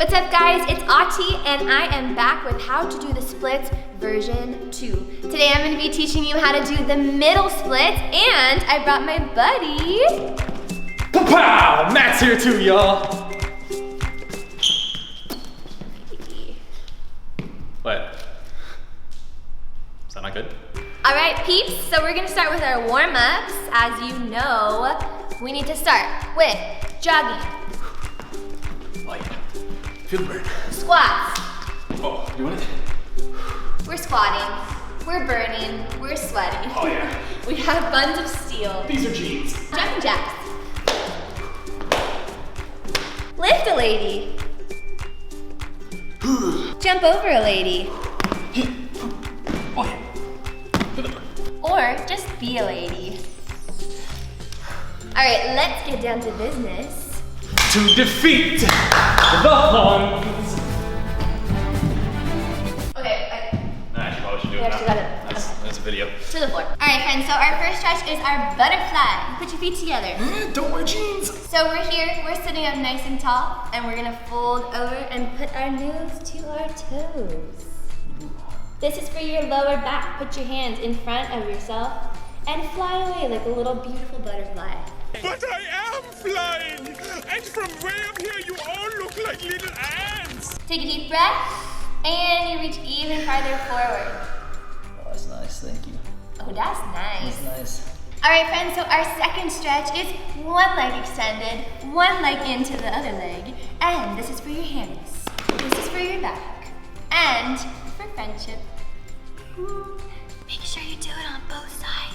What's up guys, it's Auti and I am back with how to do the splits version 2. Today I'm going to be teaching you how to do the middle splits and I brought my buddy. Pow! Matt's here too, y'all. What? Is that not good? All right, peeps, so we're going to start with our warm-ups. As you know, we need to start with jogging. Oh yeah. Feel the burn. Squats. Oh, doing it? We're squatting. We're burning. We're sweating. Oh yeah. We have buns of steel. These are jeans. Jumping jacks. Lift a lady. Jump over a lady. Oh yeah. Feel the burn. Or just be a lady. All right, let's get down to business. To defeat the Huns. Okay, Actually, probably should do we it actually now. got it. That's a video. To the floor. All right, friends, so our first stretch is our butterfly. Put your feet together. Don't wear jeans. So we're here, we're sitting up nice and tall, and we're gonna fold over and put our nose to our toes. This is for your lower back. Put your hands in front of yourself and fly away like a little beautiful butterfly. But I am flying! And from way up here, you all look like little ants! Take a deep breath, and you reach even farther forward. Oh, that's nice, thank you. Oh, that's nice. That's nice. All right, friends, so our second stretch is one leg extended, one leg into the other leg, and this is for your hands. This is for your back, and for friendship. Make sure you do it on both sides.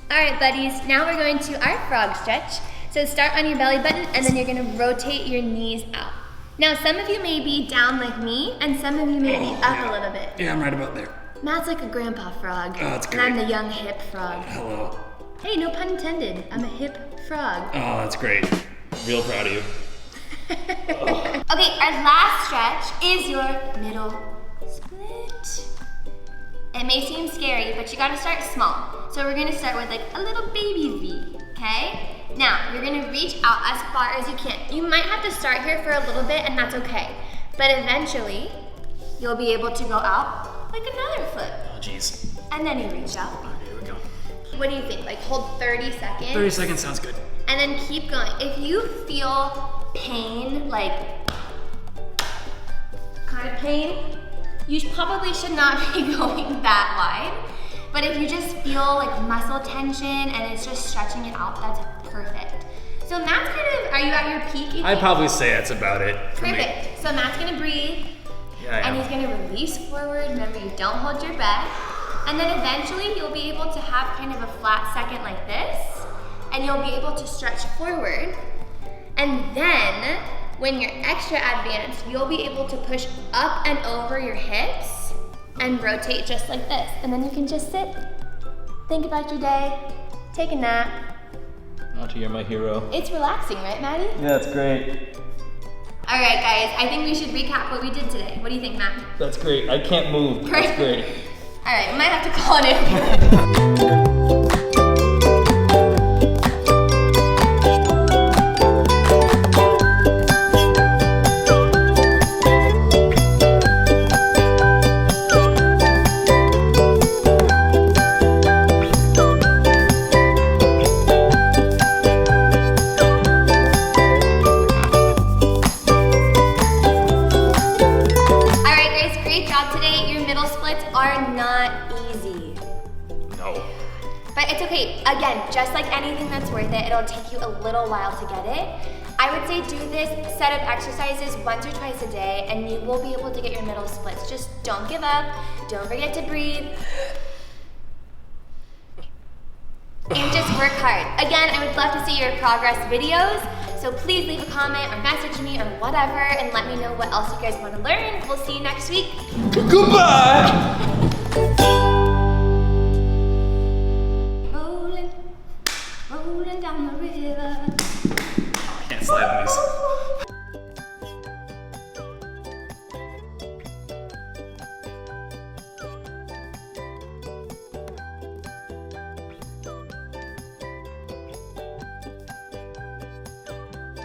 All right, buddies, now we're going to our frog stretch. So start on your belly button, and then you're gonna rotate your knees out. Now, some of you may be down like me, and some of you may be up a little bit. Yeah, I'm right about there. Matt's like a grandpa frog, Oh, that's and I'm great. the young hip frog. Hello. Hey, no pun intended. I'm a hip frog. Oh, that's great. Real proud of you. Okay, our last stretch is your middle split. It may seem scary, but you gotta start small. So we're gonna start with like a little baby V, okay? Now, you're gonna reach out as far as you can. You might have to start here for a little bit, and that's okay. But eventually, you'll be able to go out like another foot. Oh, jeez. And then you reach out. Here we go. What do you think? Like hold 30 seconds? 30 seconds sounds good. And then keep going. If you feel pain, like kind of pain, you probably should not be going that wide. But if you just feel like muscle tension and it's just stretching it out, that's perfect. So Matt's kind of, are you at your peak? You I'd think? probably say that's about it. for me. Perfect. So Matt's gonna breathe. Yeah, I And am. he's gonna release forward. Remember, you don't hold your breath. And then eventually you'll be able to have kind of a flat second like this, and you'll be able to stretch forward. And then, when you're extra advanced, you'll be able to push up and over your hips and rotate just like this. And then you can just sit, think about your day, take a nap. Auntie, you're my hero. It's relaxing, right, Maddie? Yeah, that's great. All right, guys, I think we should recap what we did today. What do you think, Matt? That's great. I can't move. That's great. All right, we might have to call it in. All right, guys, great job today. Your middle splits are not easy. No. But it's okay. Again, just like anything that's worth it, it'll take you a little while to get it. I would say do this set of exercises once or twice a day, and you will be able to get your middle splits. Just don't give up. Don't forget to breathe. And just work hard. Again, I would love to see your progress videos. So please leave a comment or message me or whatever and let me know what else you guys want to learn. We'll see you next week. Goodbye. Rolling, rolling down the river. I can't slide on these.